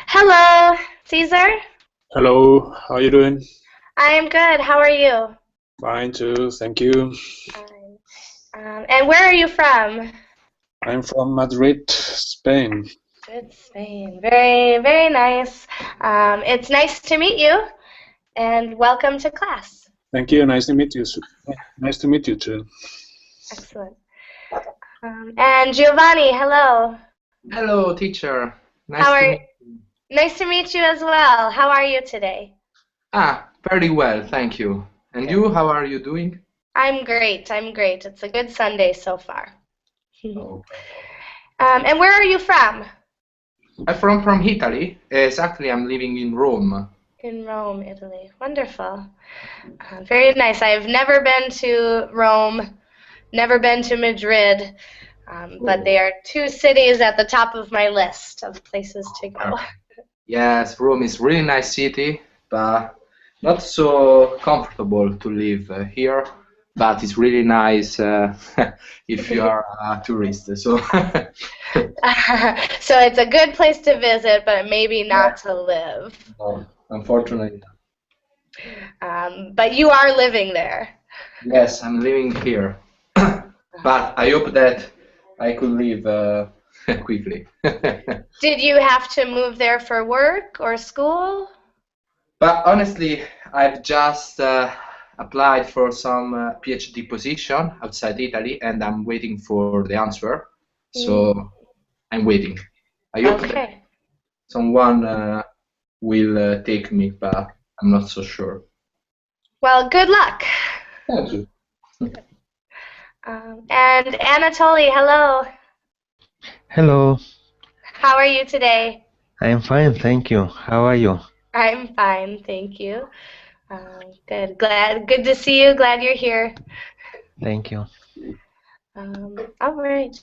Hello, Caesar. Hello, how are you doing? I am good. How are you? Fine too, thank you. Fine. And where are you from? I'm from Madrid, Spain. Good, Spain. Very, very nice. It's nice to meet you, and welcome to class. Thank you, nice to meet you. Nice to meet you too. Excellent. And Giovanni, hello. Hello, teacher. How Nice to are? meet you. Nice to meet you as well. How are you today? Very well, thank you. And Good. you, how are you doing? I'm great. I'm great. It's a good Sunday so far. Oh. And where are you from? I'm from Italy. Exactly, I'm living in Rome. In Rome, Italy. Wonderful. Very nice. I've never been to Rome, never been to Madrid, but they are two cities at the top of my list of places to go. Yes, Rome is really nice city, but not so comfortable to live here. But it's really nice if you are a tourist. So So it's a good place to visit, but maybe not to live. no, unfortunately. But you are living there. Yes, I'm living here. But I hope that I could leave quickly. Did you have to move there for work or school? But honestly, I've just applied for some PhD position outside Italy, and I'm waiting for the answer. So I'm waiting. I hope that Okay. someone will take me, but I'm not so sure. Well, good luck. Thank you. And Anatoly, hello. Hello, How are you today? I'm fine, thank you. How are you? I'm fine, thank you. Good. Good to see you. Glad you're here. Thank you. All right.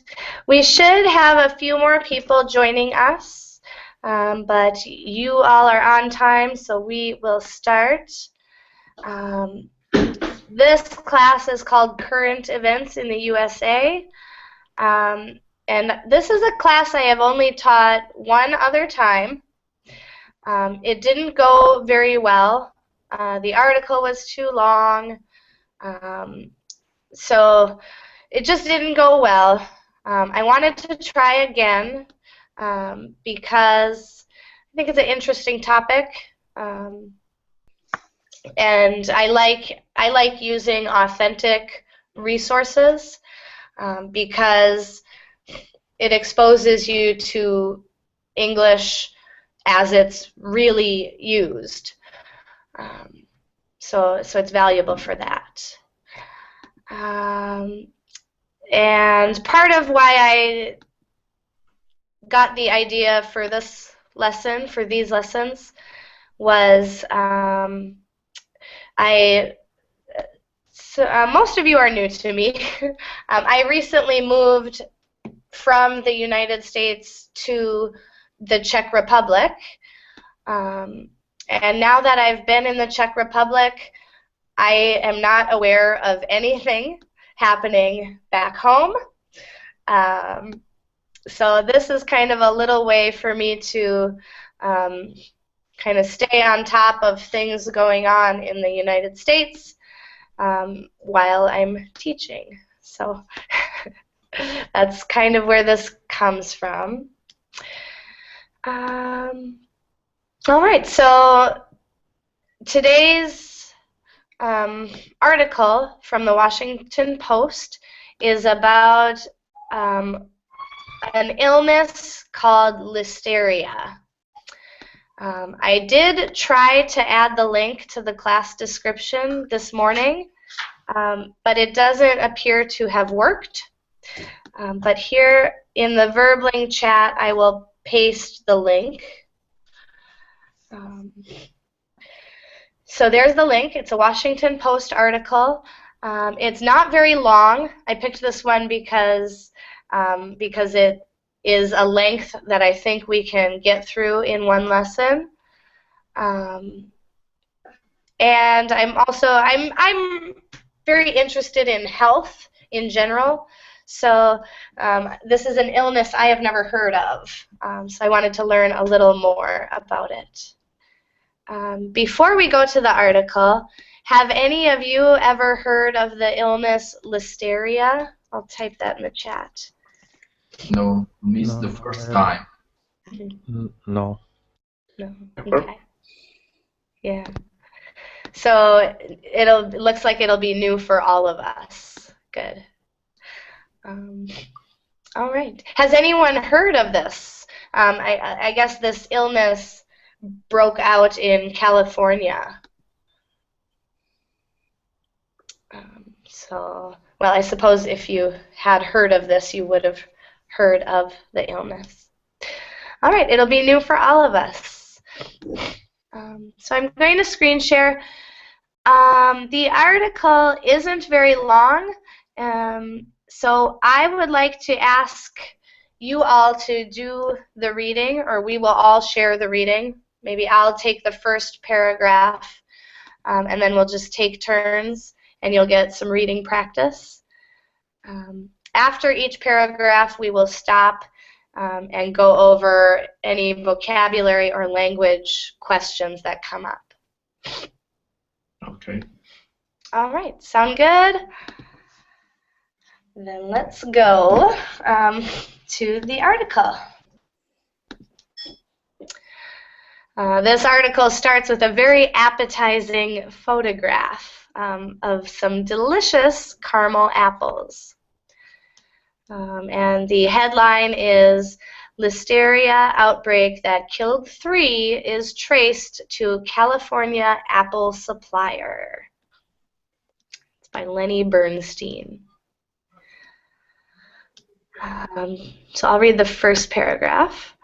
We should have a few more people joining us, but you all are on time, so we will start. This class is called Current Events in the USA. And this is a class I have only taught one other time. It didn't go very well. The article was too long. So it just didn't go well. I wanted to try again because I think it's an interesting topic. And I like using authentic resources because it exposes you to English as it's really used. So it's valuable for that. And part of why I got the idea for this lesson, for these lessons, was most of you are new to me. I recently moved from the United States to the Czech Republic. And now that I've been in the Czech Republic, I am not aware of anything happening back home. So this is kind of a little way for me to kind of stay on top of things going on in the United States while I'm teaching. So that's kind of where this comes from. All right, so today's article from the Washington Post is about an illness called listeria. I did try to add the link to the class description this morning, but it doesn't appear to have worked. But here in the Verbling chat, I will paste the link. So there's the link. It's a Washington Post article. It's not very long. I picked this one because it is a length that I think we can get through in one lesson. And I'm very interested in health in general. So this is an illness I have never heard of. So I wanted to learn a little more about it. Before we go to the article, have any of you ever heard of the illness Listeria? I'll type that in the chat. No, missed No, the first no. time. No. No. Okay. Yeah. So it looks like it'll be new for all of us. Good. All right. Has anyone heard of this? I guess this illness broke out in California. Well, I suppose if you had heard of this, you would have heard of the illness. All right, it'll be new for all of us. So I'm going to screen share. The article isn't very long, so I would like to ask you all to do the reading, or we will all share the reading. Maybe I'll take the first paragraph, and then we'll just take turns, and you'll get some reading practice. After each paragraph, we will stop and go over any vocabulary or language questions that come up. Okay. All right, sound good? Then let's go to the article. This article starts with a very appetizing photograph of some delicious caramel apples. And the headline is, Listeria outbreak that killed 3 is traced to California apple supplier. It's by Lenny Bernstein. So I'll read the first paragraph.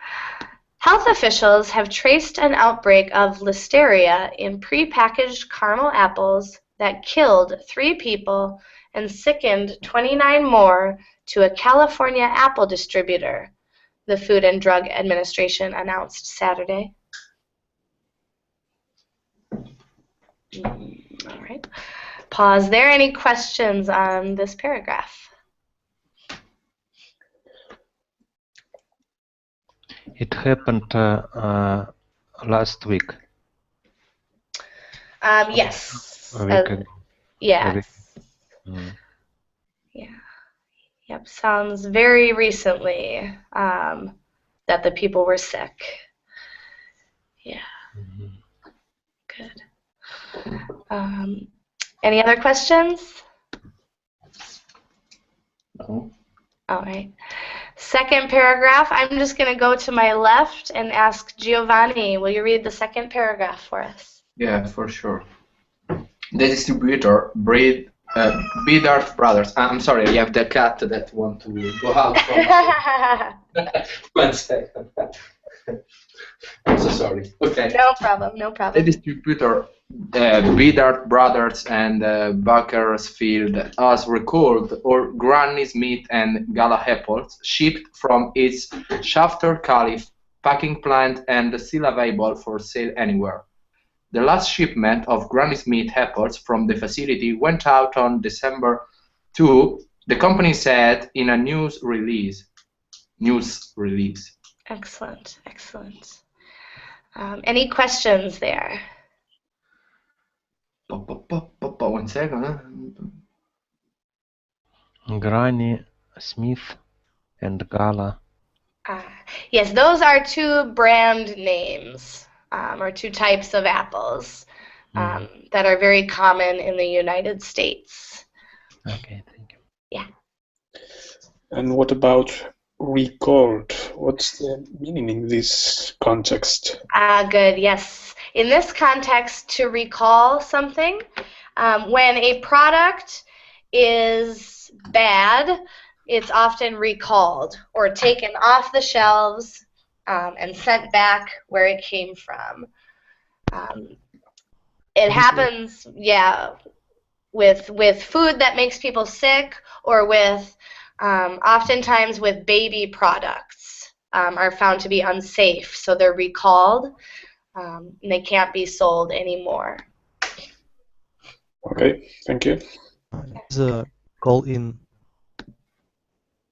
Health officials have traced an outbreak of Listeria in prepackaged caramel apples that killed 3 people and sickened 29 more to a California apple distributor, the Food and Drug Administration announced Saturday. All right. Pause there. Any questions on this paragraph? It happened last week. Yes. A week ago. Yeah. Yeah. Yep. Sounds very recently that the people were sick. Yeah. Good. Any other questions? No. All right. Second paragraph, I'm just going to go to my left and ask Giovanni, will you read the second paragraph for us? Yeah, for sure. The distributor, Bedard Brothers. I'm sorry, I have the cat that want to go out from 1 second. I'm so sorry. Okay. No problem, no The problem. distributor, Bedard Brothers and Bakersfield, has recalled all Granny Smith and Gala apples shipped from its Shafter Caliph packing plant and still available for sale anywhere. The last shipment of Granny Smith apples from the facility went out on December 2, the company said in a news release. Excellent, excellent. Any questions there? 1 second. Granny Smith and Gala. Yes, those are 2 brand names, or 2 types of apples that are very common in the United States. Okay, thank you. Yeah. And what about recalled? What's the meaning in this context? Good, yes. In this context, to recall something, when a product is bad, it's often recalled or taken off the shelves and sent back where it came from. It happens, yeah, with food that makes people sick, or with oftentimes with baby products are found to be unsafe, so they're recalled and they can't be sold anymore. Okay, thank you. The call in.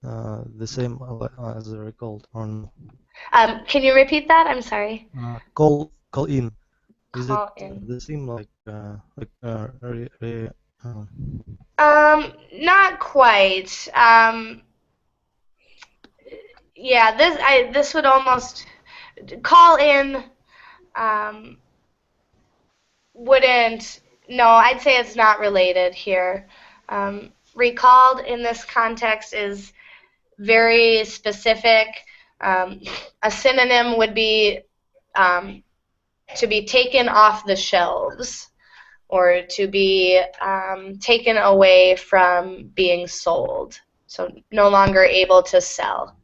the same as recalled or no? Can you repeat that? I'm sorry. Call in. Is it Call in. the same like Not quite. Yeah, this would almost call in. Wouldn't. No, I'd say it's not related here. Recalled in this context is very specific. A synonym would be to be taken off the shelves, or to be taken away from being sold. So no longer able to sell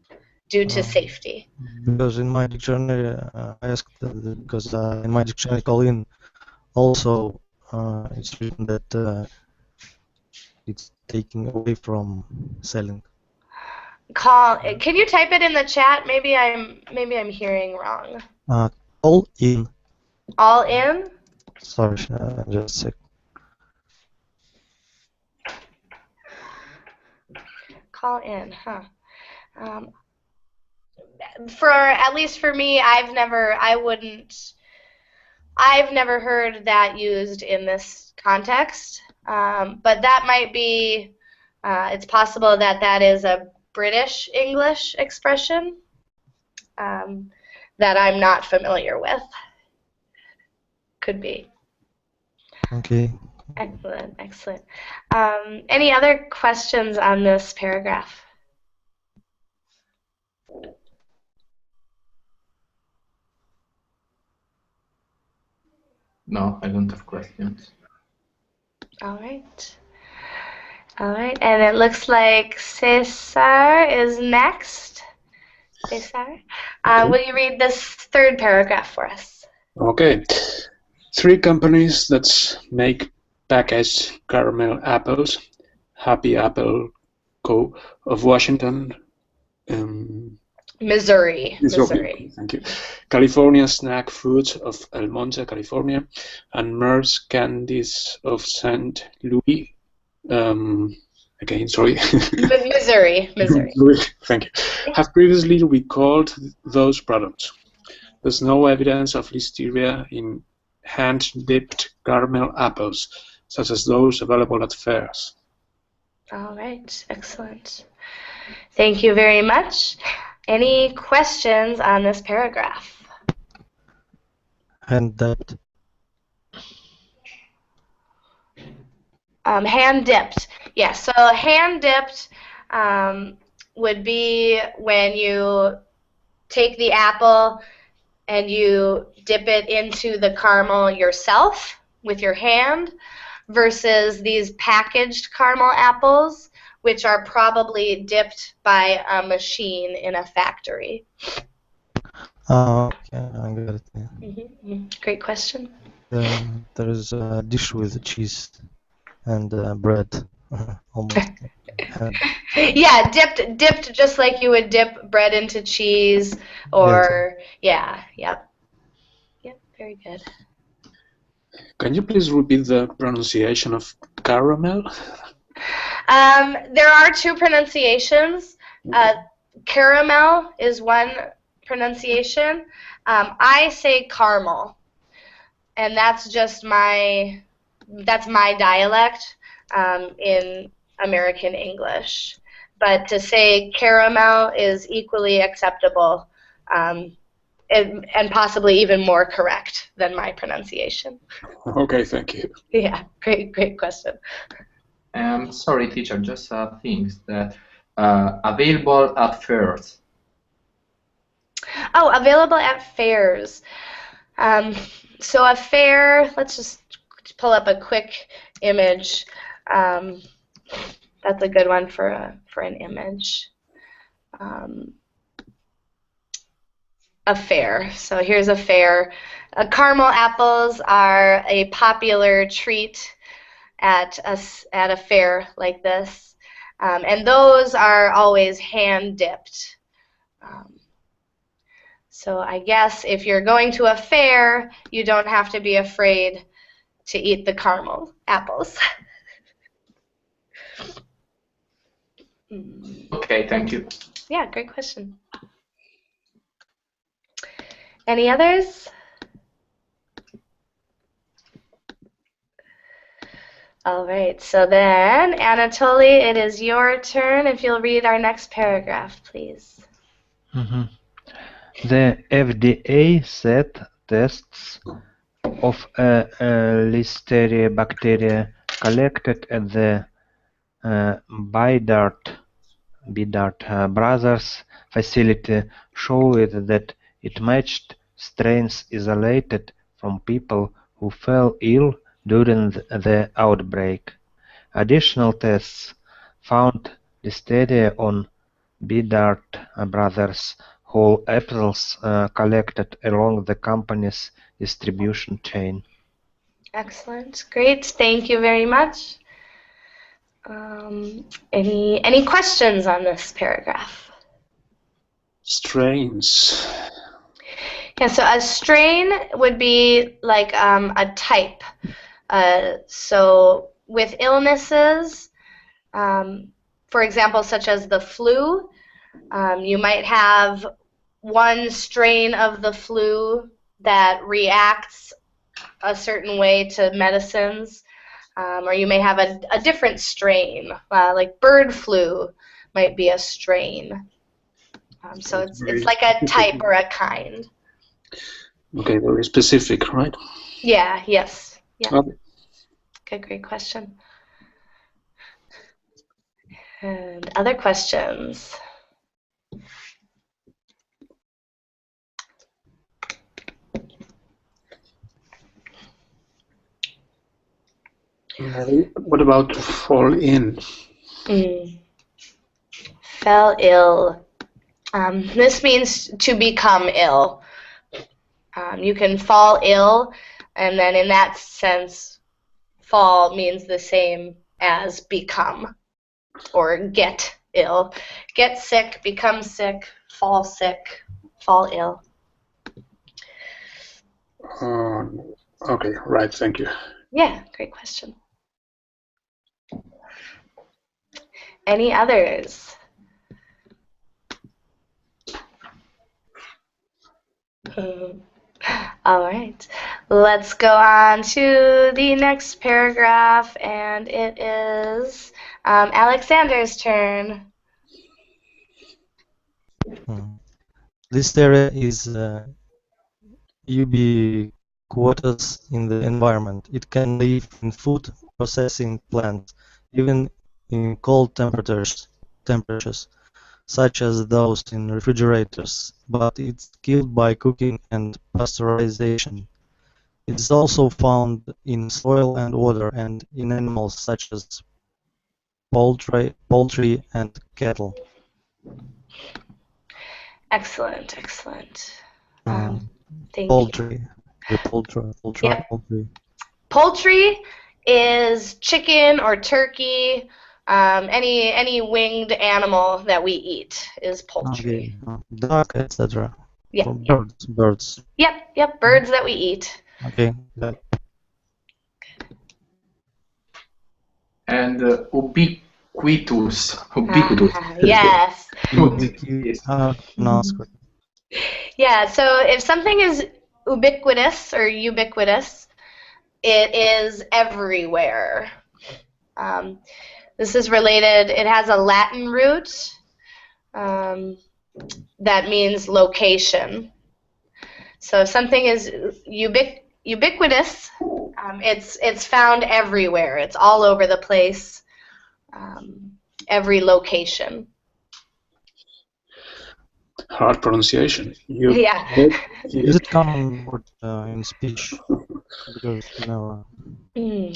due to safety. Because in my dictionary, I asked because in my dictionary call in also it's written that it's taking away from selling. Can you type it in the chat? Maybe I'm hearing wrong. Call in. All in? Sorry, just a sec. Call in, huh? At least for me, I've never heard that used in this context. But that might be. It's possible that is a British English expression that I'm not familiar with. Could be. Okay. Excellent, excellent. Any other questions on this paragraph? No, I don't have questions. All right. All right, and it looks like Cesar is next. Cesar, will you read this third paragraph for us? Okay. 3 companies that make packaged caramel apples: Happy Apple Co. of Washington, Missouri. Thank you. California Snack Foods of El Monte, California, and Mer's Candies of St. Louis. Again, sorry. Missouri. Thank you. Have previously recalled those products. There's no evidence of listeria in hand-dipped caramel apples, such as those available at fairs. All right, excellent. Thank you very much. Any questions on this paragraph? Hand-dipped. Hand-dipped. Yeah, so hand-dipped would be when you take the apple and you dip it into the caramel yourself with your hand, versus these packaged caramel apples, which are probably dipped by a machine in a factory. Okay, I got it. Yeah. Great question. There is a dish with cheese and bread, almost. Yeah, dipped just like you would dip bread into cheese, or yep, very good. Can you please repeat the pronunciation of caramel? There are 2 pronunciations. Caramel is one pronunciation. I say caramel, and that's just my dialect in American English. But to say caramel is equally acceptable, and possibly even more correct than my pronunciation. Okay, thank you. Yeah, great question. Sorry, teacher, just things that available at fairs. Oh, available at fairs. So a fair, let's just pull up a quick image. That's a good one for an image. A fair. So here's a fair. Caramel apples are a popular treat at a fair like this, and those are always hand dipped. So I guess if you're going to a fair, you don't have to be afraid to eat the caramel apples. Okay, thank you. Yeah, great question. Any others? All right, so then, Anatoly, it is your turn. If you'll read our next paragraph, please. Mhm. The FDA said tests of Listeria bacteria collected at the Bidart Brothers facility showed that it matched strains isolated from people who fell ill during the outbreak. Additional tests found Listeria on Bidart Brothers whole apples collected along the company's distribution chain. Excellent, great, thank you very much. Any questions on this paragraph? Strains. Yeah, so a strain would be like a type. So with illnesses, for example, such as the flu, you might have one strain of the flu that reacts a certain way to medicines, or you may have a different strain, like bird flu might be a strain. So it's like a type or a kind. Okay, very specific, right? Yeah, yes. Yeah. Okay. Good, great question. And other questions? What about to fall in? Fell ill. This means to become ill. You can fall ill, and then in that sense, fall means the same as become or get ill. Get sick, become sick, fall ill. Okay, right, thank you. Yeah, great question. Any others? All right, let's go on to the next paragraph, and it is Alexander's turn. Listeria is ubiquitous in the environment. It can live in food processing plants, even in cold temperatures, such as those in refrigerators, but it's killed by cooking and pasteurization. It is also found in soil and water and in animals such as poultry and cattle. Excellent, excellent. Thank Poultry. you. Poultry. Poultry is chicken or turkey. Any winged animal that we eat is poultry. Okay. Duck, etc. Yeah. Birds. Yep. Birds that we eat. Okay. That. And ubiquitous. Yes. No, Yeah, so if something is ubiquitous or ubiquitous, it is everywhere. This is related, it has a Latin root that means location. So if something is ubiquitous, it's found everywhere. It's all over the place, every location. Hard pronunciation. Yeah. Is it common word in speech? Because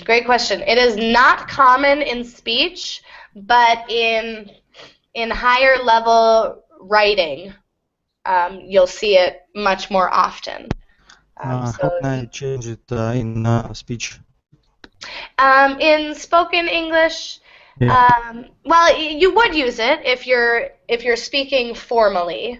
Great question. It is not common in speech, but in higher level writing, you'll see it much more often. how can I change it in speech? In spoken English, well, you would use it if you're speaking formally.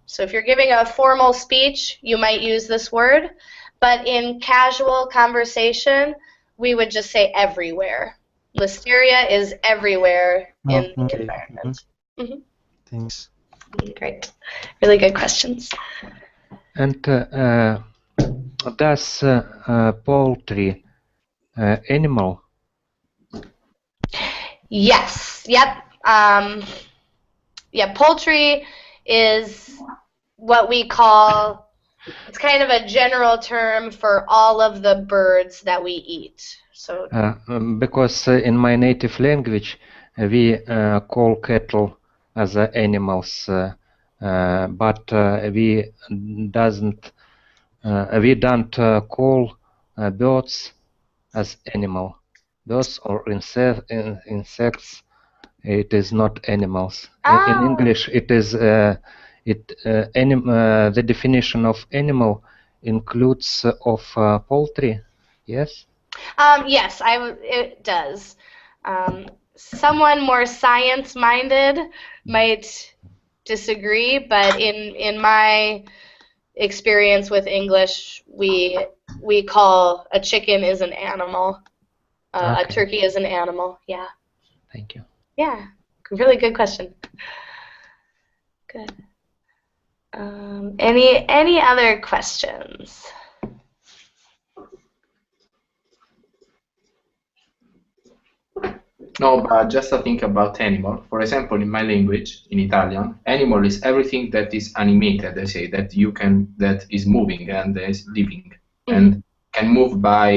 So if you're giving a formal speech, you might use this word. But in casual conversation, we would just say everywhere. Listeria is everywhere Oh, in the okay. environment. Mhm. Thanks. Great. Really good questions. And does poultry animal? Yes. Yep. Yeah, poultry is what we call, it's kind of a general term for all of the birds that we eat. So Because in my native language we call cattle as animals, but we don't call birds as animal. Birds or insects, it is not animals. In oh, English, it is the definition of animal includes of poultry. Yes. yes, it does. Someone more science-minded might disagree, but in my experience with English, we call a chicken is an animal. A Okay. turkey is an animal. Yeah. Thank you. Yeah. Really good question. Good. Any other questions? No, but just to think about animal. For example, in my language, in Italian, animal is everything that is animated. I say that that is moving and is living and can move by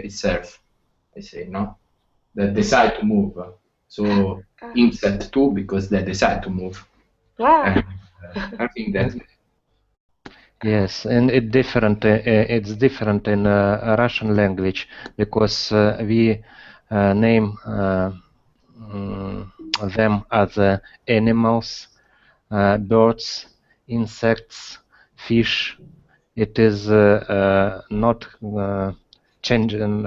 itself. I say no, that decide to move. So insect too, because they decide to move. Wow. And, I think that Yes, and it's different in Russian language because we name them as animals, birds, insects, fish. It is not changeable.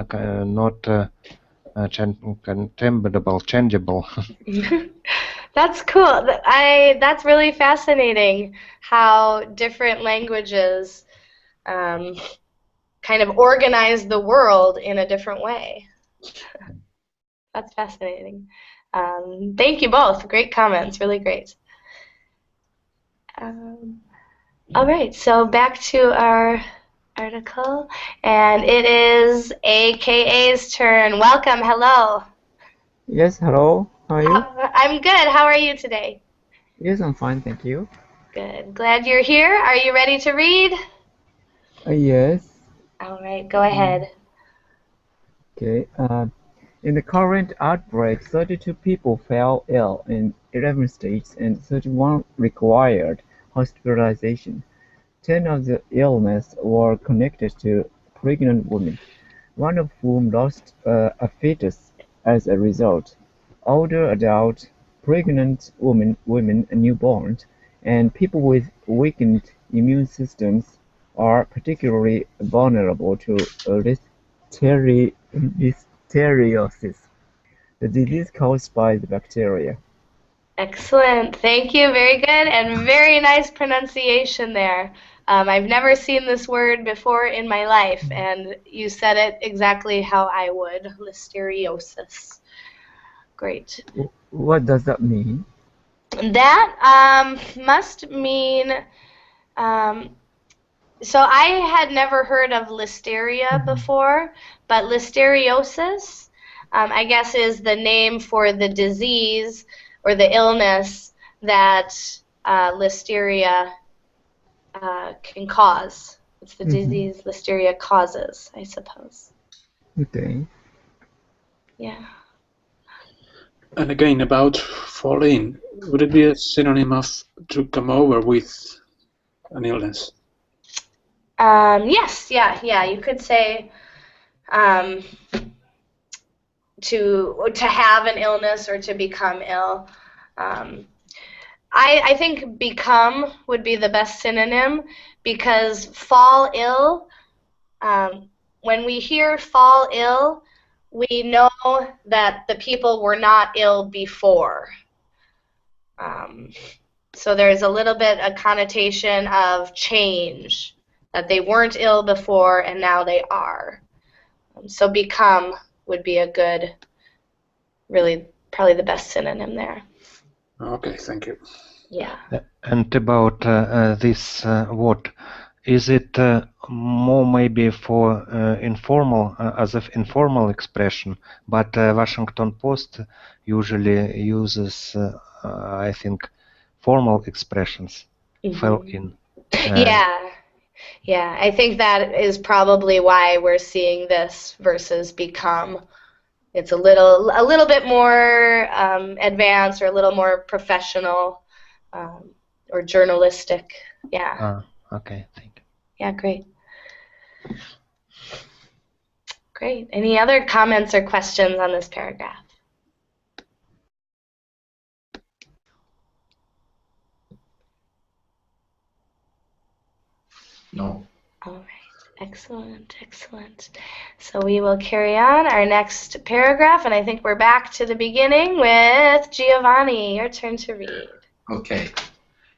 That's cool. That's really fascinating how different languages kind of organize the world in a different way. That's fascinating. Thank you both. Great comments. Really great. All right, so back to our article, and it is AKA's turn. Welcome. Hello. Yes, hello. How are you? I'm good. How are you today? Yes, I'm fine, thank you. Good. Glad you're here. Are you ready to read? Yes. All right, go ahead. Okay. In the current outbreak, 32 people fell ill in 11 states and 31 required hospitalization. 10 of the illnesses were connected to pregnant women, one of whom lost a fetus as a result. Older adult, pregnant women, newborns, and people with weakened immune systems are particularly vulnerable to listeriosis, the disease caused by the bacteria. Excellent. Thank you. Very good and very nice pronunciation there. I've never seen this word before in my life, and you said it exactly how I would. Listeriosis. Great. What does that mean? That must mean, so I had never heard of listeria before, but listeriosis, I guess, is the name for the disease or the illness that listeria can cause. It's the disease listeria causes, I suppose. Okay. Yeah. And again, about fall in, would it be a synonym of to come over with an illness? Yes, yeah. You could say to have an illness or to become ill. I think become would be the best synonym because fall ill, when we hear fall ill, we know that the people were not ill before. So there's a little bit a connotation of change, that they weren't ill before and now they are. So become would be a good really probably the best synonym there. Okay, thank you. Yeah. And about this word, is it more maybe for informal, as of informal expression, but Washington Post usually uses, I think, formal expressions, fell in. Yeah, I think that is probably why we're seeing this versus become. It's a little bit more advanced or a little more professional or journalistic. Yeah. Okay, thank you. Yeah, great. Great. Any other comments or questions on this paragraph? No. All right. Excellent, excellent. So we will carry on our next paragraph, and I think we're back to the beginning with Giovanni. Your turn to read. Okay.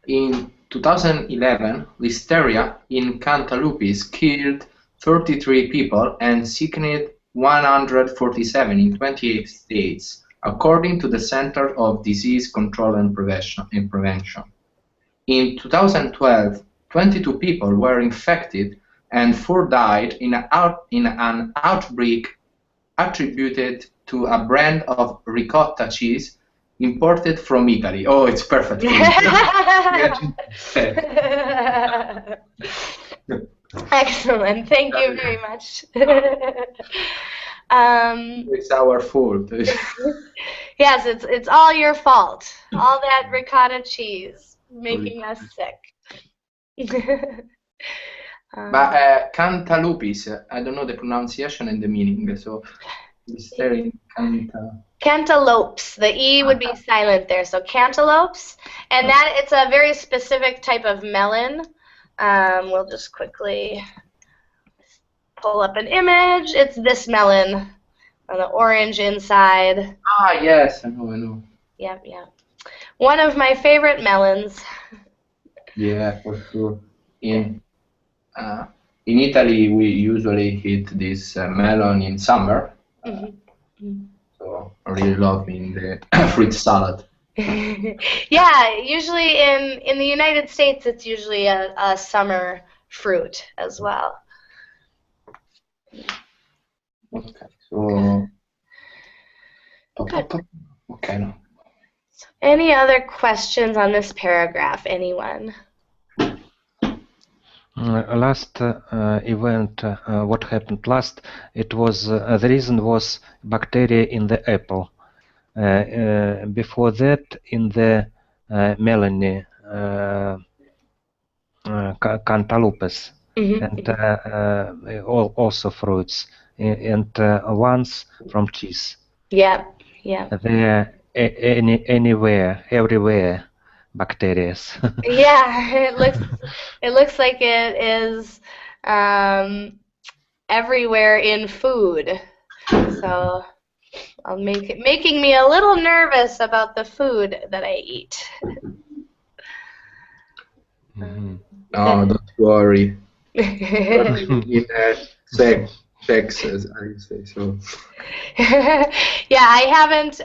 In 2011, listeria in Cantalupis killed 33 people and sickened 147 in 28 states, according to the Center of Disease Control and Prevention. In 2012, 22 people were infected and 4 died in an outbreak attributed to a brand of ricotta cheese imported from Italy. Oh, it's perfect. Excellent. Thank you very much. It's our fault. Yes, it's all your fault. All that ricotta cheese making us sick. But Cantalupis, I don't know the pronunciation and the meaning, so Cantaloupes. The E would be silent there, so cantaloupes. And that it's a very specific type of melon. We'll just quickly pull up an image. It's this melon on the orange inside. Ah, yes, I know. Yep. One of my favorite melons. Yeah, for sure. In Italy, we usually eat this melon in summer. So I really love in the fruit salad. Yeah, usually in the United States, it's usually a summer fruit as well. Okay, so Good. Okay, no. Any other questions on this paragraph? Anyone? Last event, what happened last? It was the reason was bacteria in the apple. Before that, in the melony, cantalupes, and also fruits, and once from cheese. Yeah. There anywhere, everywhere, bacteria. Yeah, it looks like it is everywhere in food. So making me a little nervous about the food that I eat. No, don't worry. In sex, as I say so. Yeah, I haven't.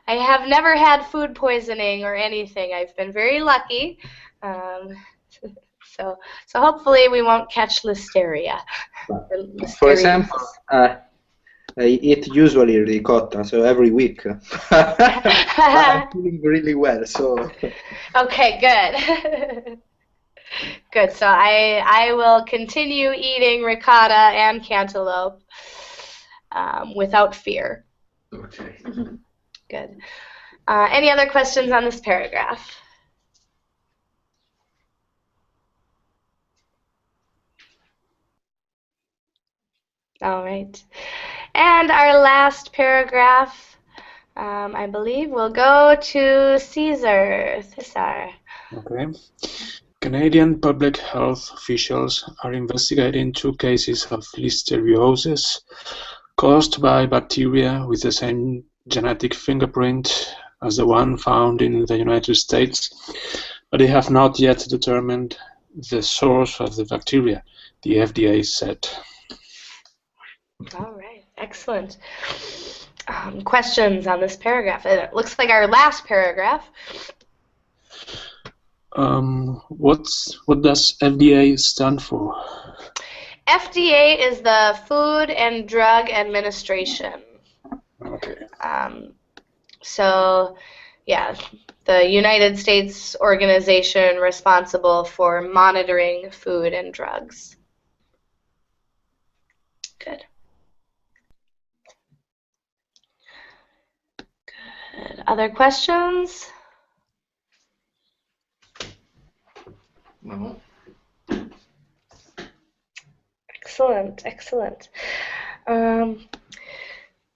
I have never had food poisoning or anything. I've been very lucky. So hopefully we won't catch listeria. For example, I eat usually ricotta, so every week. I'm feeling really well, so. Okay, good. Good. So I will continue eating ricotta and cantaloupe without fear. Okay. Good. Any other questions on this paragraph? All right. And our last paragraph, I believe, will go to Cesar. Okay. Canadian public health officials are investigating 2 cases of listeriosis caused by bacteria with the same genetic fingerprint as the one found in the United States, but they have not yet determined the source of the bacteria, the FDA said. All right, excellent. questions on this paragraph? And it looks like our last paragraph. What does FDA stand for? FDA is the Food and Drug Administration. Okay. So, yeah, the United States organization responsible for monitoring food and drugs. Good. Good. Other questions? No. Excellent, excellent.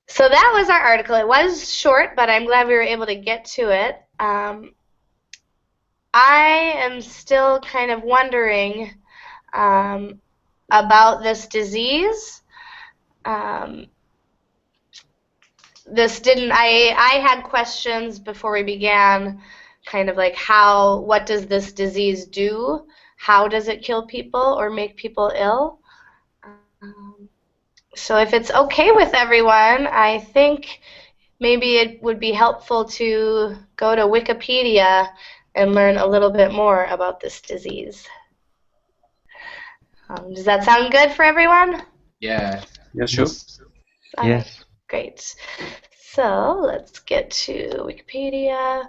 So that was our article. It was short, but I'm glad we were able to get to it. I am still kind of wondering about this disease. I had questions before we began, kind of like what does this disease do? How does it kill people or make people ill? So if it's okay with everyone, I think maybe it would be helpful to go to Wikipedia and learn a little bit more about this disease. Does that sound good for everyone? Yeah. Yeah, sure. All right, Yes. great. So let's get to Wikipedia.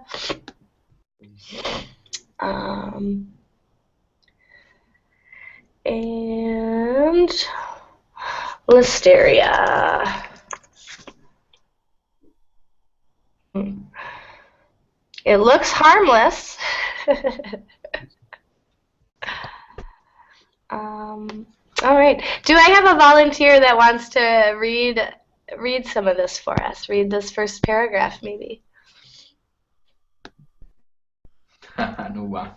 And Listeria. It looks harmless. All right. Do I have a volunteer that wants to read some of this for us? Read this first paragraph, maybe. No one.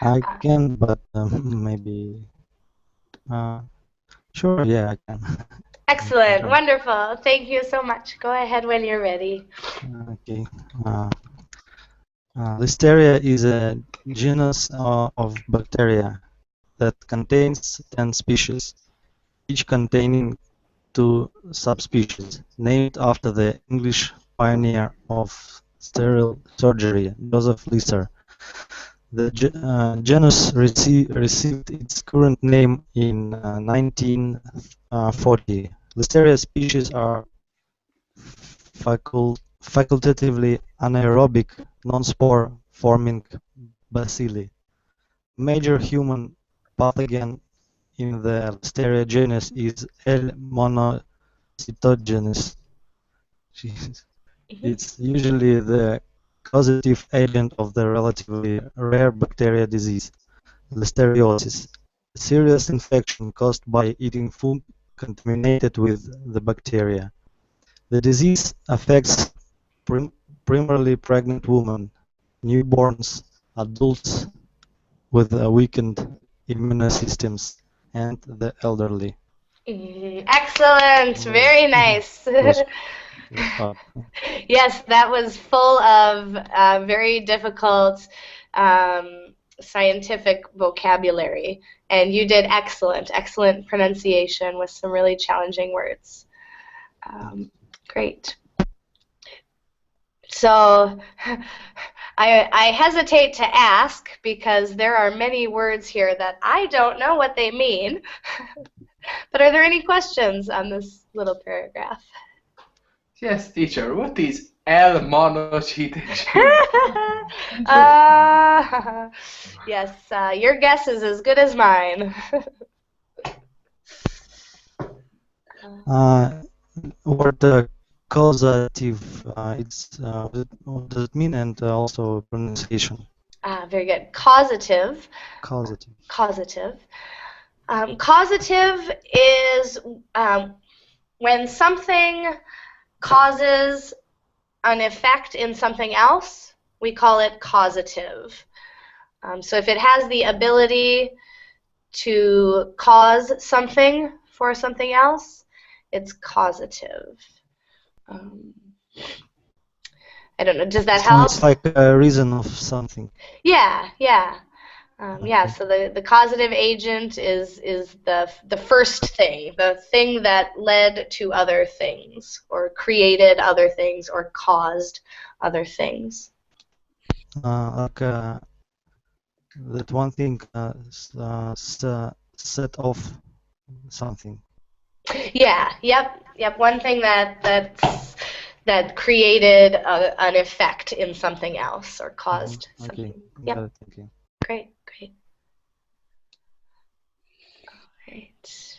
I can, but maybe. Sure, yeah, I can. Excellent. Wonderful. Thank you so much. Go ahead when you're ready. Okay. Listeria is a genus of bacteria that contains 10 species, each containing 2 subspecies, named after the English pioneer of sterile surgery, Joseph Lister. The genus received its current name in 1940. Listeria species are facultatively anaerobic, non-spore forming bacilli. Major human pathogen in the Listeria genus is L. monocytogenes. It's usually the causative agent of the relatively rare bacteria disease, listeriosis, a serious infection caused by eating food contaminated with the bacteria. The disease affects primarily pregnant women, newborns, adults with weakened immune systems, and the elderly. Excellent. Very nice. Yes, that was full of very difficult scientific vocabulary, and you did excellent, excellent pronunciation with some really challenging words. Great. So I hesitate to ask because there are many words here that I don't know what they mean. But are there any questions on this little paragraph? Yes, teacher. What is L. monocytogenes? Yes, your guess is as good as mine. Word causative, what does it mean, and also pronunciation? Very good. Causative. Causative. Causative. Causative is when something causes an effect in something else, we call it causative. So if it has the ability to cause something for something else, it's causative. I don't know, does that help? It's like a reason of something. Yeah, yeah. Yeah, so the causative agent is the first thing, the thing that led to other things, or created other things, or caused other things. That one thing set off something. Yeah, yep. One thing that created an effect in something else or caused something. Okay, Yep. got it. Thank you. Great. All right.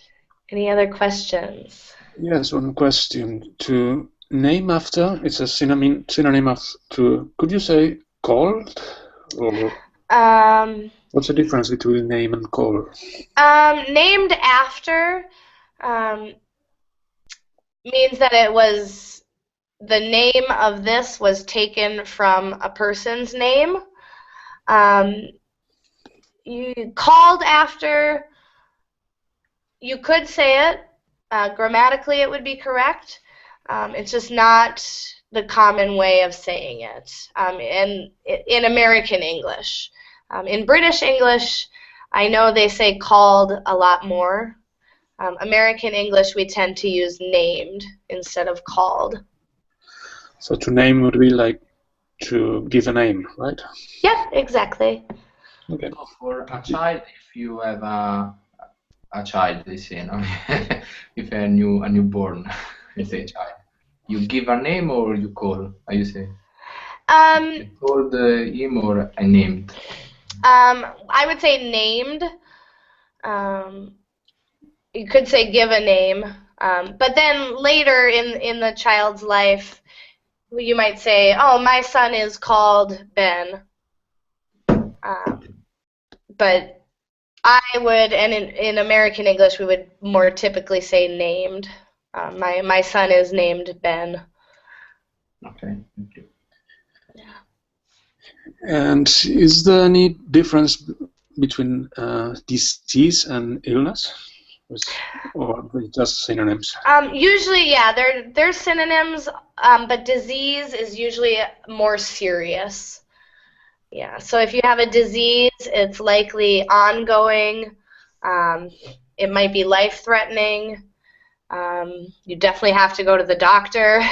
Any other questions? Yes, one question. To name after, it's a synonym of to. Could you say called, or what's the difference between name and call? Named after means that it was the name of this was taken from a person's name. You called after, you could say it. Grammatically, it would be correct. It's just not the common way of saying it. And in American English. In British English, I know they say called a lot more. American English, we tend to use named instead of called. So to name would be like to give a name, right? Yep, exactly. Okay. So for a child, if you have a child, they say, no? If a newborn, you say child, you give a name or you call? How you say? You called him or I named? I would say named. You could say give a name, but then later in the child's life, you might say, "Oh, my son is called Ben." But I would, and in American English, we would more typically say named. My son is named Ben. Okay, thank you. Yeah. And is there any difference between disease and illness, or are they just synonyms? Usually, yeah, they're synonyms, but disease is usually more serious. Yeah, so if you have a disease, it's likely ongoing. It might be life-threatening. You definitely have to go to the doctor.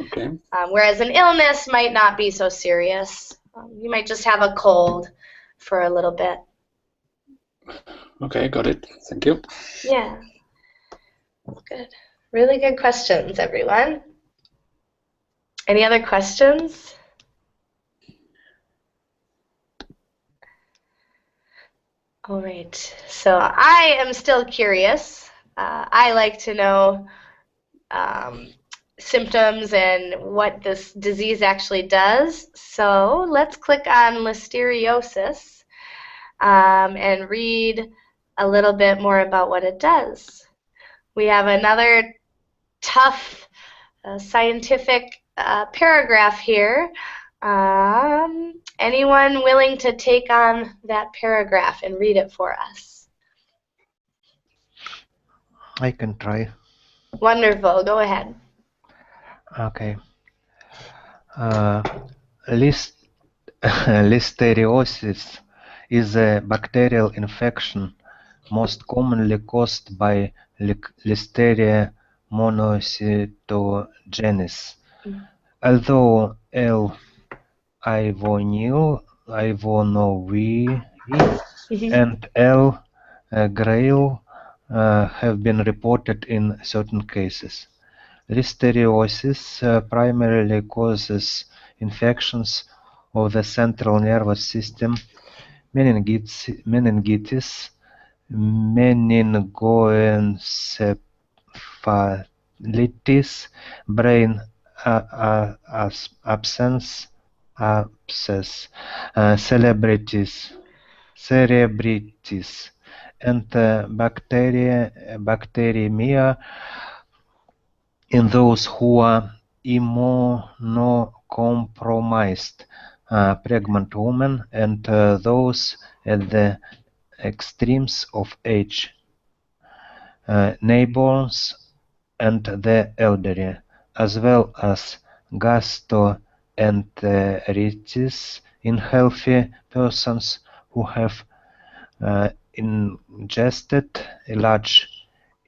Okay. Whereas an illness might not be so serious. You might just have a cold for a little bit. Okay, got it. Thank you. Yeah. Good. Really good questions, everyone. Any other questions? All right. So I am still curious. I like to know symptoms and what this disease actually does. So let's click on listeriosis and read a little bit more about what it does. We have another tough scientific paragraph here. Anyone willing to take on that paragraph and read it for us? I can try. Wonderful. Go ahead. Okay. Listeriosis is a bacterial infection most commonly caused by Listeria monocytogenes. Although L. ivonovi and L. grayle have been reported in certain cases. Listeriosis primarily causes infections of the central nervous system, meningitis, meningoencephalitis, brain abscess, cerebritis, and bacteremia in those who are immunocompromised, pregnant women, and those at the extremes of age, newborns and the elderly, as well as gastroenteritis in healthy persons who have ingested a large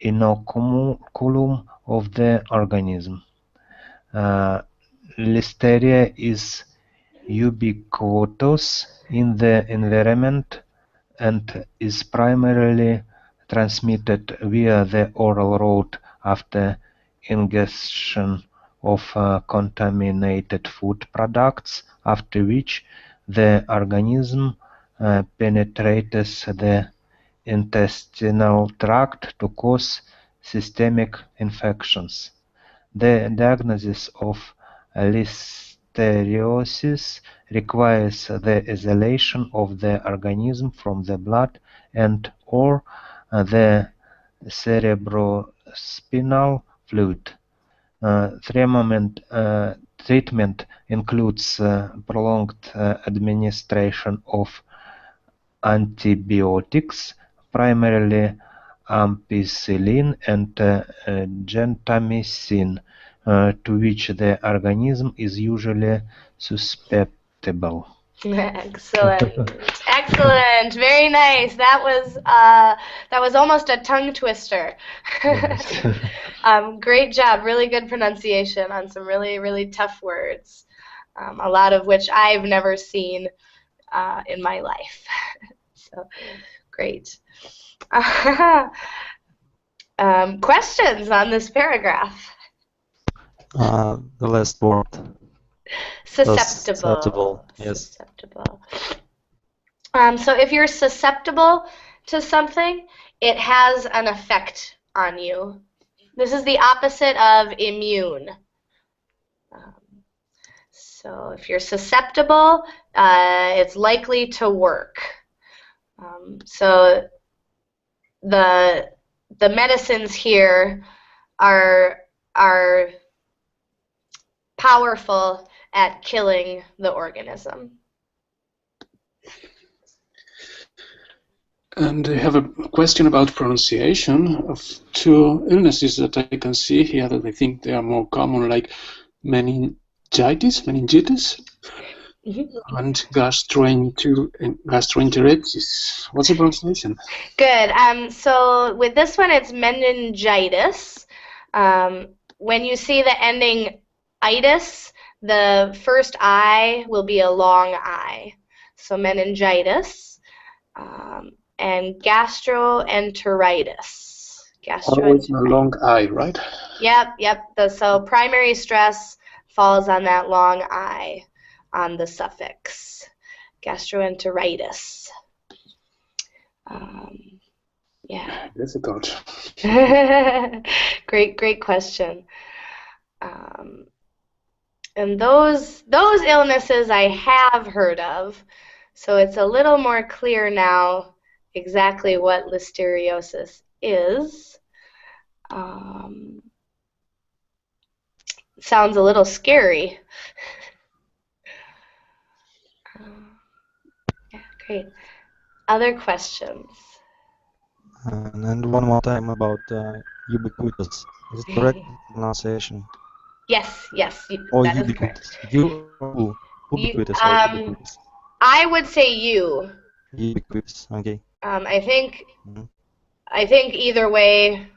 inoculum of the organism. Listeria is ubiquitous in the environment and is primarily transmitted via the oral route after ingestion of contaminated food products, after which the organism penetrates the intestinal tract to cause systemic infections. The diagnosis of listeriosis requires the isolation of the organism from the blood and/or the cerebrospinal fluid. Treatment includes prolonged administration of antibiotics, primarily ampicillin and gentamicin, to which the organism is usually susceptible. Excellent, excellent, very nice. That was almost a tongue twister. Yes. Great job, really good pronunciation on some really tough words, a lot of which I've never seen in my life. So great. Questions on this paragraph? The last word. Susceptible. Yes. Susceptible. So if you're susceptible to something, it has an effect on you. This is the opposite of immune. So if you're susceptible, it's likely to work. So the medicines here are powerful at killing the organism. And I have a question about pronunciation of two illnesses that I can see here that I think they are more common, like meningitis, and gastroenteritis. What's the pronunciation? Good. So with this one, it's meningitis. When you see the ending itis, the first I will be a long I. So meningitis. And gastroenteritis. Always a long I, right? Yep. So primary stress falls on that long I on the suffix. Gastroenteritis. Yeah. Difficult. Great question. And those illnesses I have heard of, so it's a little more clear now exactly what listeriosis is. Sounds a little scary. Yeah, great. Other questions? And one more time about ubiquitous. Is it correct pronunciation? Yes. Or That is ubiquitous. correct. Ubiquitous or ubiquitous? I would say you. Ubiquitous, okay. I think either way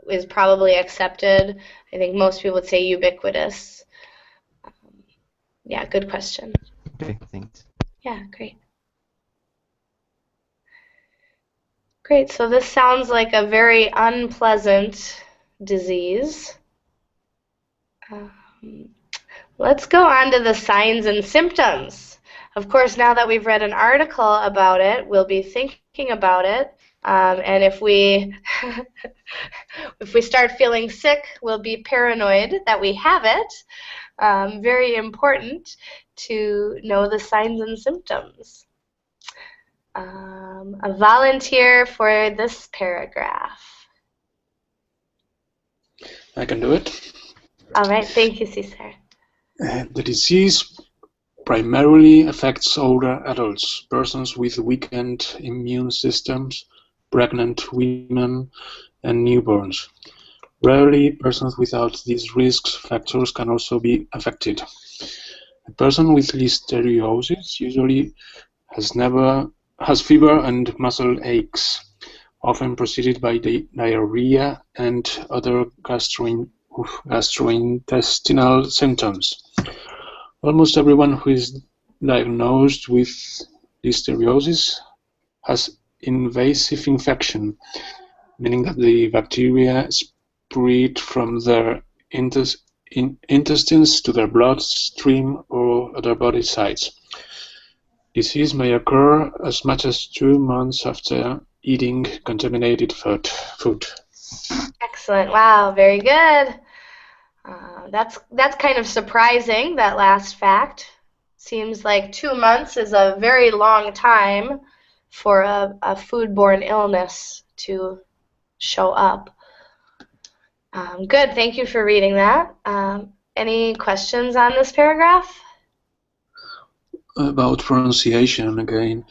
is probably accepted. I think most people would say ubiquitous. Yeah, good question. Okay, thanks. Yeah, great. Great, so this sounds like a very unpleasant disease. Let's go on to the signs and symptoms. Of course, now that we've read an article about it, we'll be thinking about it. And if we start feeling sick, we'll be paranoid that we have it. Very important to know the signs and symptoms. A volunteer for this paragraph. I can do it. All right, thank you, Cesar. The disease primarily affects older adults, persons with weakened immune systems, pregnant women, and newborns. Rarely, persons without these risk factors can also be affected. A person with listeriosis usually has never has fever and muscle aches, often preceded by diarrhea and other gastrointestinal symptoms. Almost everyone who is diagnosed with listeriosis has invasive infection, meaning that the bacteria spread from their intestines to their bloodstream or other body sites. Disease may occur as much as 2 months after eating contaminated food. Excellent. Wow, very good. That's kind of surprising, that last fact. Seems like 2 months is a very long time for a foodborne illness to show up. Good, thank you for reading that. Any questions on this paragraph? About pronunciation again.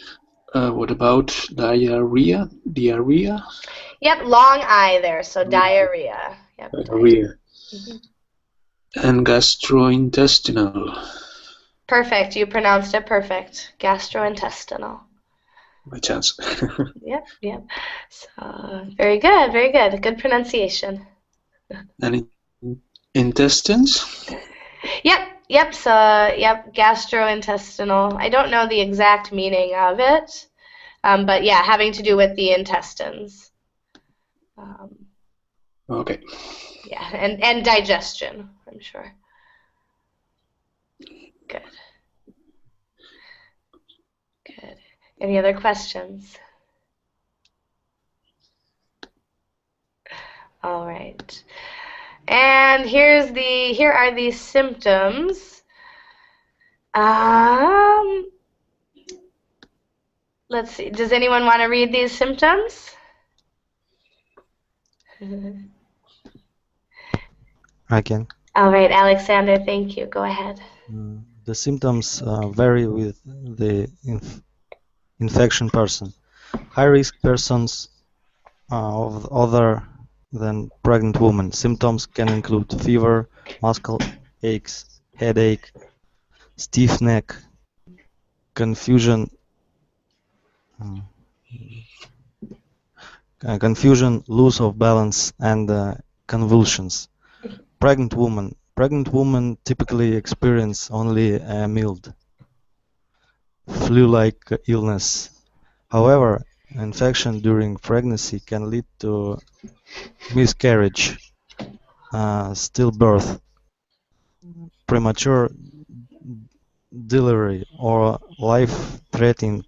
What about diarrhea? Diarrhea? Yep, long I there, so diarrhea. Yep, diarrhea. And gastrointestinal. Perfect, you pronounced it perfect. Gastrointestinal. By chance. Yep. So, very good, very good. Good pronunciation. And intestines? Yep, so, gastrointestinal. I don't know the exact meaning of it, but yeah, having to do with the intestines. Okay. Yeah, and digestion, I'm sure. Good. Any other questions? All right. And here are the symptoms. Let's see. Does anyone want to read these symptoms? I can. All right, Alexander, thank you. Go ahead. The symptoms vary with the infection person. High-risk persons of other than pregnant women. Symptoms can include fever, muscle aches, headache, stiff neck, confusion, loss of balance, and convulsions. Pregnant women typically experience only a mild flu-like illness. However, infection during pregnancy can lead to miscarriage, stillbirth, premature delivery, or life-threatening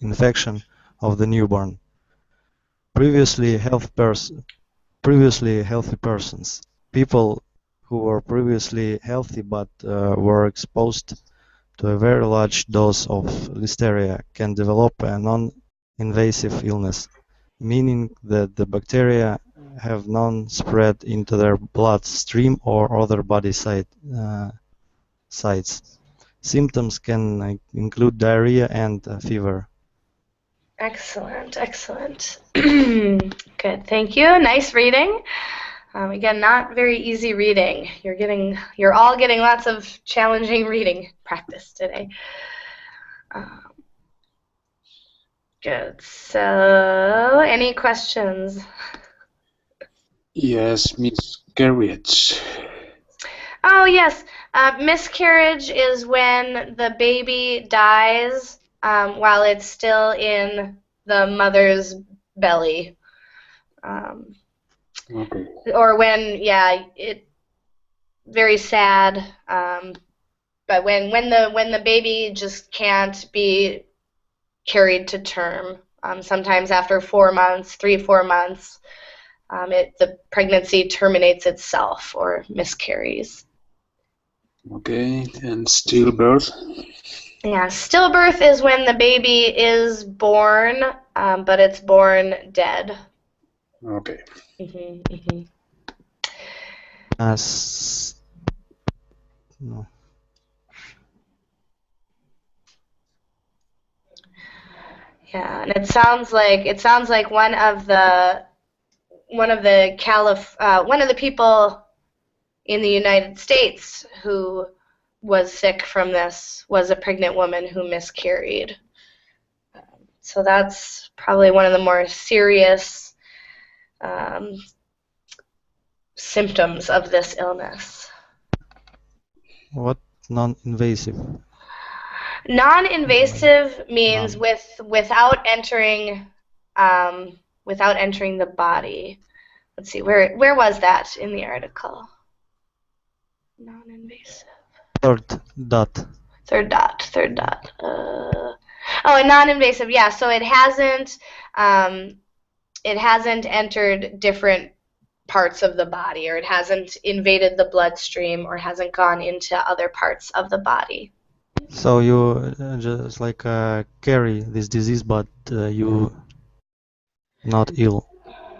infection of the newborn. Previously healthy persons. People who were previously healthy but were exposed to a very large dose of listeria can develop a non-invasive illness, meaning that the bacteria have non-spread into their bloodstream or other body sites. Symptoms can include diarrhea and fever. Excellent. Good, thank you. Nice reading. Again, not very easy reading. You're all getting lots of challenging reading practice today. Good. So, any questions? Yes, miscarriage. Oh, yes. Miscarriage is when the baby dies while it's still in the mother's belly. Okay. Or when, very sad. But when the baby just can't be carried to term, sometimes after 4 months, 3-4 months, the pregnancy terminates itself or miscarries. Okay, and stillbirth? Yeah, stillbirth is when the baby is born, but it's born dead. Okay. No. Yeah, and it sounds like one of the people in the United States who was sick from this was a pregnant woman who miscarried. So that's probably one of the more serious symptoms of this illness. What non-invasive? Non-invasive means without entering the body. Let's see, where was that in the article? Non-invasive. Third dot. Oh, and non-invasive, yeah. So it hasn't entered different parts of the body, or it hasn't invaded the bloodstream, or hasn't gone into other parts of the body. So you just like carry this disease, but you not ill.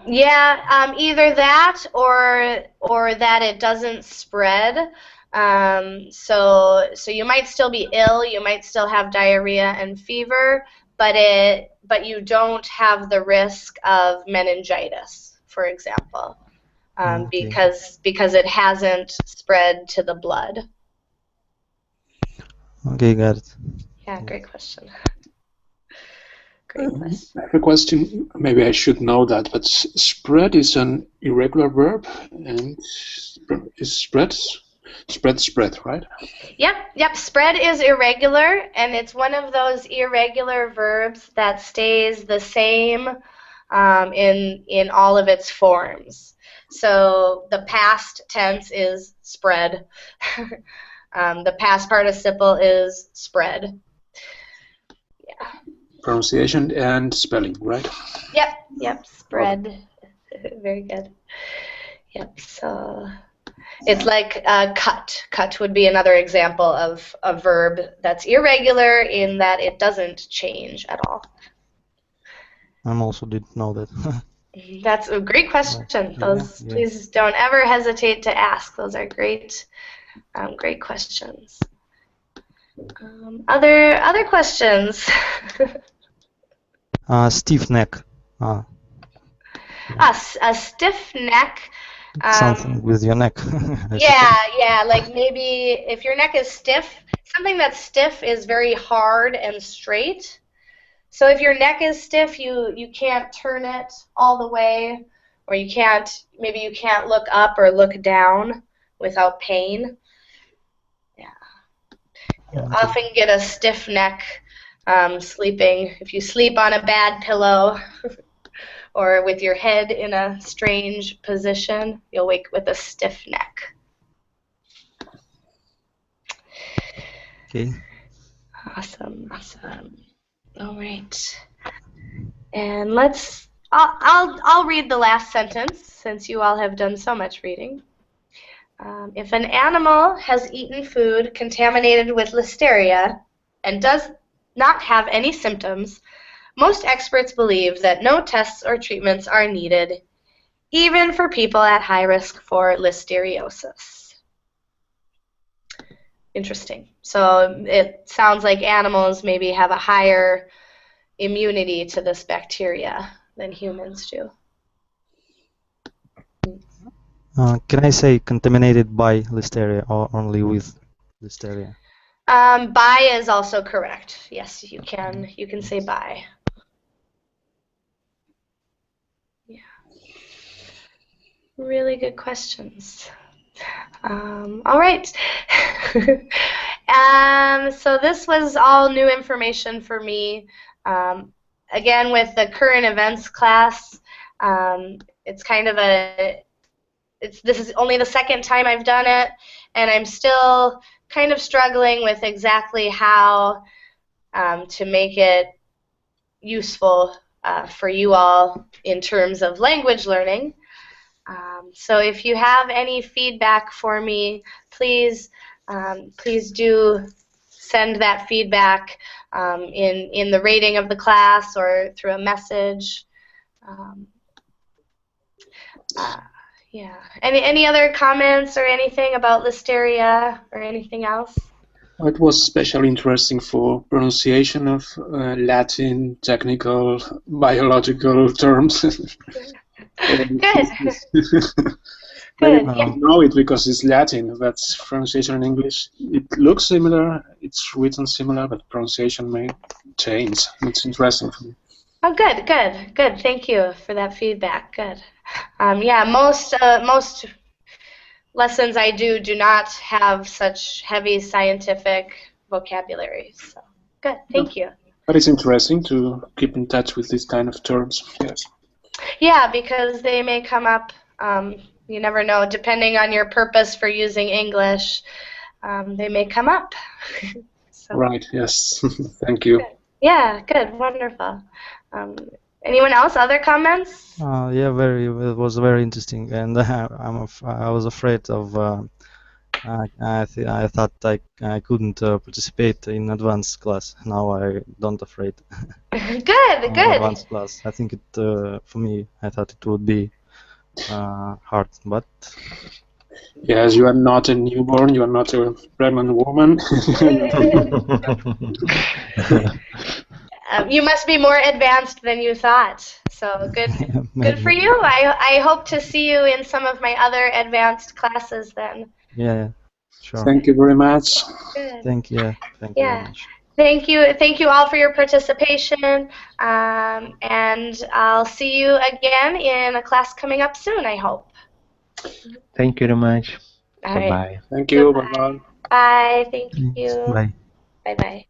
Yeah, either that or that it doesn't spread. So you might still be ill, you might still have diarrhea and fever, but you don't have the risk of meningitis, for example, Okay. because it hasn't spread to the blood. Okay, got it. Yeah, great question. Great question. I have a question. Maybe I should know that, but spread is an irregular verb, and is spread, right? Yep. Spread is irregular, and it's one of those irregular verbs that stays the same in all of its forms. So the past tense is spread. The past participle is spread. Yeah. Pronunciation and spelling, right? Yep. Spread. Very good. Yep. So it's like cut. Cut would be another example of a verb that's irregular in that it doesn't change at all. I also didn't know that. That's a great question. Those, yeah. Please don't ever hesitate to ask. Those are great questions. Other questions? Stiff neck. A stiff neck. Something with your neck. Yeah, like maybe if your neck is stiff, something that's stiff is very hard and straight. So if your neck is stiff, you can't turn it all the way, or maybe you can't look up or look down without pain. Yeah. You'll often get a stiff neck sleeping. If you sleep on a bad pillow or with your head in a strange position, you'll wake with a stiff neck. Okay. Awesome. All right. And I'll read the last sentence since you all have done so much reading. If an animal has eaten food contaminated with Listeria and does not have any symptoms, most experts believe that no tests or treatments are needed, even for people at high risk for listeriosis. Interesting. So it sounds like animals maybe have a higher immunity to this bacteria than humans do. Can I say contaminated by Listeria or only with Listeria? By is also correct. Yes, you can say by. Yeah. Really good questions. All right. So this was all new information for me. Again, with the current events class, it's kind of this is only the second time I've done it, and I'm still kind of struggling with exactly how to make it useful for you all in terms of language learning. So if you have any feedback for me, please do send that feedback in the rating of the class or through a message. Yeah. Any other comments or anything about Listeria or anything else? It was especially interesting for pronunciation of Latin, technical, biological terms. Good. Good. Maybe Yeah. you know it because it's Latin, but pronunciation in English, it looks similar, it's written similar, but pronunciation may change. It's interesting for me. Oh, good. Thank you for that feedback. Good. Yeah, most lessons I do not have such heavy scientific vocabulary. So good. Thank you. But it's interesting to keep in touch with these kind of terms. Yes. Yeah, because they may come up. You never know. Depending on your purpose for using English, they may come up. So, Right. Yes. Thank you. yeah. Good. Wonderful. Anyone else? Other comments? Yeah, it was very interesting, and I was afraid of. I thought I couldn't participate in advanced class. Now I don't afraid Good. advanced class. I think it for me. I thought it would be hard, but Yes, you are not a newborn, you are not a pregnant woman. You must be more advanced than you thought. So good for you. I hope to see you in some of my other advanced classes then. Yeah, sure. Thank you very much. Good. Thank you very much. Thank you all for your participation, and I'll see you again in a class coming up soon, I hope. Thank you very much. All right. Bye-bye. Thank you. Goodbye. Bye-bye. Bye. Thank Thanks. you. Bye. Bye-bye.